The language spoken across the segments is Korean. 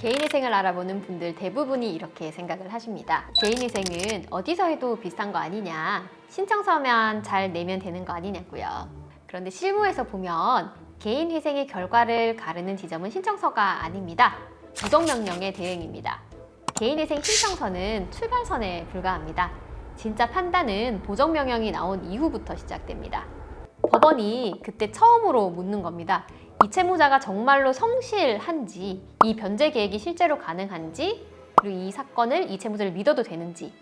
개인위생을 알아보는 분들 대부분이 이렇게 생각을 하십니다. 개인위생은 어디서 해도 비슷한 거 아니냐, 신청서만 잘 내면 되는 거 아니냐고요. 그런데 실무에서 보면 개인위생의 결과를 가르는 지점은 신청서가 아닙니다. 부정명령의 대응입니다. 개인위생 신청서는 출발선에 불과합니다. 진짜 판단은 보정명령이 나온 이후부터 시작됩니다. 법원이 그때 처음으로 묻는 겁니다. 이 채무자가 정말로 성실한지, 이 변제 계획이 실제로 가능한지, 그리고 이 사건을 이 채무자를 믿어도 되는지,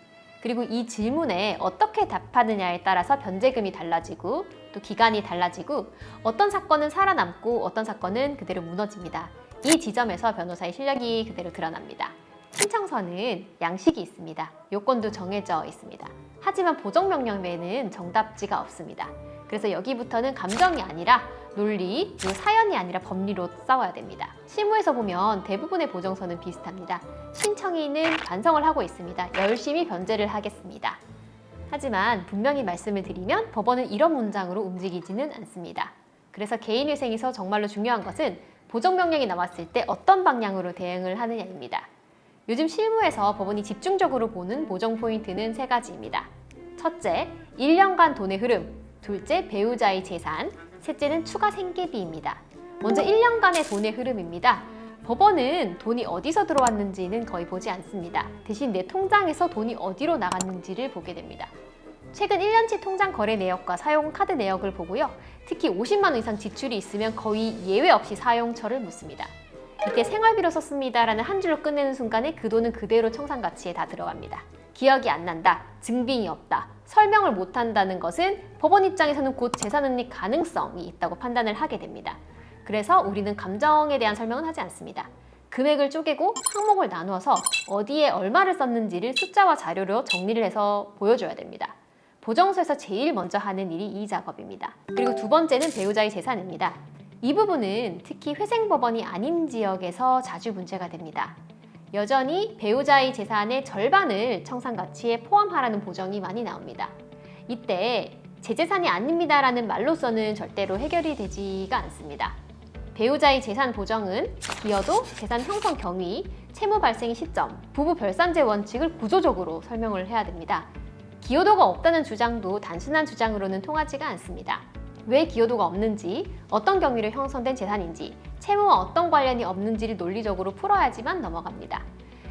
그리고 이 질문에 어떻게 답하느냐에 따라서 변제금이 달라지고 또 기간이 달라지고 어떤 사건은 살아남고 어떤 사건은 그대로 무너집니다. 이 지점에서 변호사의 실력이 그대로 드러납니다. 신청서는 양식이 있습니다. 요건도 정해져 있습니다. 하지만 보정명령에는 정답지가 없습니다. 그래서 여기부터는 감정이 아니라 논리, 그리고 사연이 아니라 법리로 싸워야 됩니다. 실무에서 보면 대부분의 보정서는 비슷합니다. 신청인은 반성을 하고 있습니다. 열심히 변제를 하겠습니다. 하지만 분명히 말씀을 드리면 법원은 이런 문장으로 움직이지는 않습니다. 그래서 개인위생에서 정말로 중요한 것은 보정명령이 나왔을 때 어떤 방향으로 대응을 하느냐입니다. 요즘 실무에서 법원이 집중적으로 보는 보정 포인트는 3가지입니다. 첫째, 1년간 돈의 흐름. 둘째, 배우자의 재산. 셋째는 추가 생계비입니다. 먼저 1년간의 돈의 흐름입니다. 법원은 돈이 어디서 들어왔는지는 거의 보지 않습니다. 대신 내 통장에서 돈이 어디로 나갔는지를 보게 됩니다. 최근 1년치 통장 거래 내역과 사용 카드 내역을 보고요. 특히 50만 원 이상 지출이 있으면 거의 예외 없이 사용처를 묻습니다. 이때 생활비로 썼습니다 라는 한 줄로 끝내는 순간에 그 돈은 그대로 청산가치에 다 들어갑니다. 기억이 안 난다, 증빙이 없다, 설명을 못한다는 것은 법원 입장에서는 곧 재산은닉 가능성이 있다고 판단을 하게 됩니다. 그래서 우리는 감정에 대한 설명은 하지 않습니다. 금액을 쪼개고 항목을 나누어서 어디에 얼마를 썼는지를 숫자와 자료로 정리를 해서 보여줘야 됩니다. 보정서에서 제일 먼저 하는 일이 이 작업입니다. 그리고 두 번째는 배우자의 재산입니다. 이 부분은 특히 회생법원이 아닌 지역에서 자주 문제가 됩니다. 여전히 배우자의 재산의 절반을 청산가치에 포함하라는 보정이 많이 나옵니다. 이때 제 재산이 아닙니다라는 말로서는 절대로 해결이 되지가 않습니다. 배우자의 재산 보정은 기여도, 재산 형성 경위, 채무 발생 시점, 부부 별산제 원칙을 구조적으로 설명을 해야 됩니다. 기여도가 없다는 주장도 단순한 주장으로는 통하지가 않습니다. 왜 기여도가 없는지, 어떤 경위로 형성된 재산인지, 채무와 어떤 관련이 없는지를 논리적으로 풀어야지만 넘어갑니다.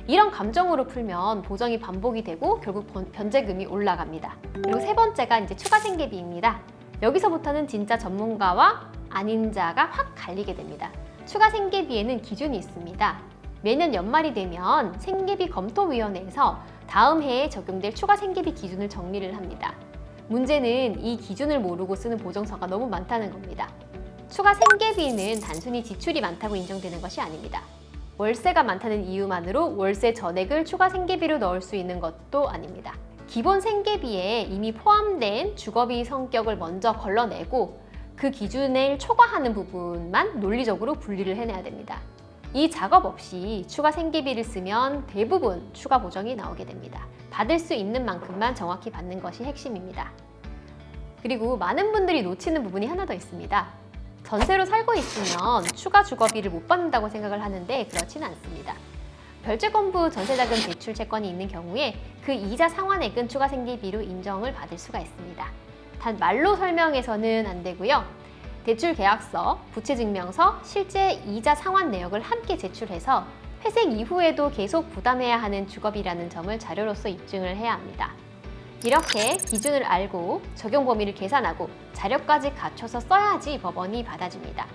이런 감정으로 풀면 보정이 반복이 되고 결국 변제금이 올라갑니다. 그리고 세 번째가 이제 추가 생계비입니다. 여기서부터는 진짜 전문가와 아닌 자가 확 갈리게 됩니다. 추가 생계비에는 기준이 있습니다. 매년 연말이 되면 생계비 검토위원회에서 다음 해에 적용될 추가 생계비 기준을 정리를 합니다. 문제는 이 기준을 모르고 쓰는 보정서가 너무 많다는 겁니다. 추가 생계비는 단순히 지출이 많다고 인정되는 것이 아닙니다. 월세가 많다는 이유만으로 월세 전액을 추가 생계비로 넣을 수 있는 것도 아닙니다. 기본 생계비에 이미 포함된 주거비 성격을 먼저 걸러내고 그 기준을 초과하는 부분만 논리적으로 분리를 해내야 됩니다. 이 작업 없이 추가 생계비를 쓰면 대부분 추가 보정이 나오게 됩니다. 받을 수 있는 만큼만 정확히 받는 것이 핵심입니다. 그리고 많은 분들이 놓치는 부분이 하나 더 있습니다. 전세로 살고 있으면 추가 주거비를 못 받는다고 생각을 하는데 그렇지는 않습니다. 별채권부 전세자금 대출 채권이 있는 경우에 그 이자 상환액은 추가 생계비로 인정을 받을 수가 있습니다. 단 말로 설명해서는 안 되고요. 대출 계약서, 부채증명서, 실제 이자 상환 내역을 함께 제출해서 회생 이후에도 계속 부담해야 하는 주거비라는 점을 자료로서 입증을 해야 합니다. 이렇게 기준을 알고 적용 범위를 계산하고 자료까지 갖춰서 써야지 법원이 받아줍니다.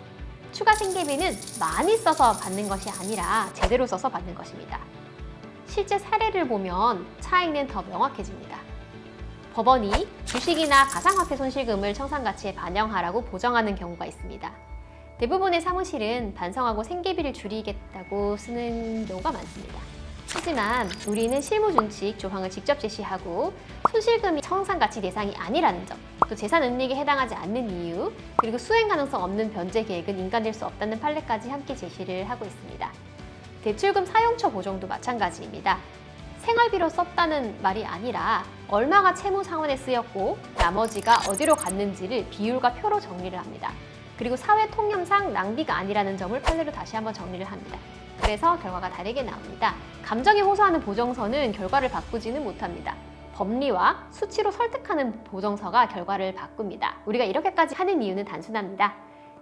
추가 생계비는 많이 써서 받는 것이 아니라 제대로 써서 받는 것입니다. 실제 사례를 보면 차이는 더 명확해집니다. 법원이 주식이나 가상화폐 손실금을 청산가치에 반영하라고 보정하는 경우가 있습니다. 대부분의 사무실은 반성하고 생계비를 줄이겠다고 쓰는 경우가 많습니다. 하지만 우리는 실무준칙 조항을 직접 제시하고 손실금이 청산가치 대상이 아니라는 점, 또 재산 은닉에 해당하지 않는 이유, 그리고 수행 가능성 없는 변제 계획은 인가될 수 없다는 판례까지 함께 제시를 하고 있습니다. 대출금 사용처 보정도 마찬가지입니다. 생활비로 썼다는 말이 아니라 얼마가 채무 상환에 쓰였고 나머지가 어디로 갔는지를 비율과 표로 정리를 합니다. 그리고 사회 통념상 낭비가 아니라는 점을 판례로 다시 한번 정리를 합니다. 그래서 결과가 다르게 나옵니다. 감정에 호소하는 보정서는 결과를 바꾸지는 못합니다. 법리와 수치로 설득하는 보정서가 결과를 바꿉니다. 우리가 이렇게까지 하는 이유는 단순합니다.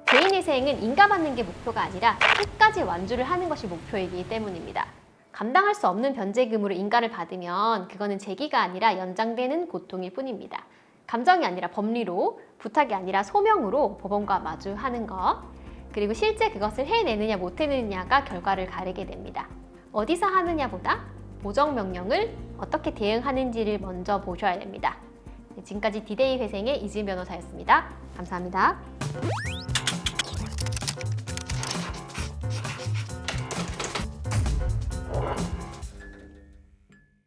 개인위생은 인가받는 게 목표가 아니라 끝까지 완주를 하는 것이 목표이기 때문입니다. 감당할 수 없는 변제금으로 인가를 받으면 그거는 제기가 아니라 연장되는 고통일 뿐입니다. 감정이 아니라 법리로, 부탁이 아니라 소명으로 법원과 마주하는 것, 그리고 실제 그것을 해내느냐 못해내느냐가 결과를 가르게 됩니다. 어디서 하느냐보다 보정명령을 어떻게 대응하는지를 먼저 보셔야 됩니다. 지금까지 디데이 회생의 이지은 변호사였습니다. 감사합니다.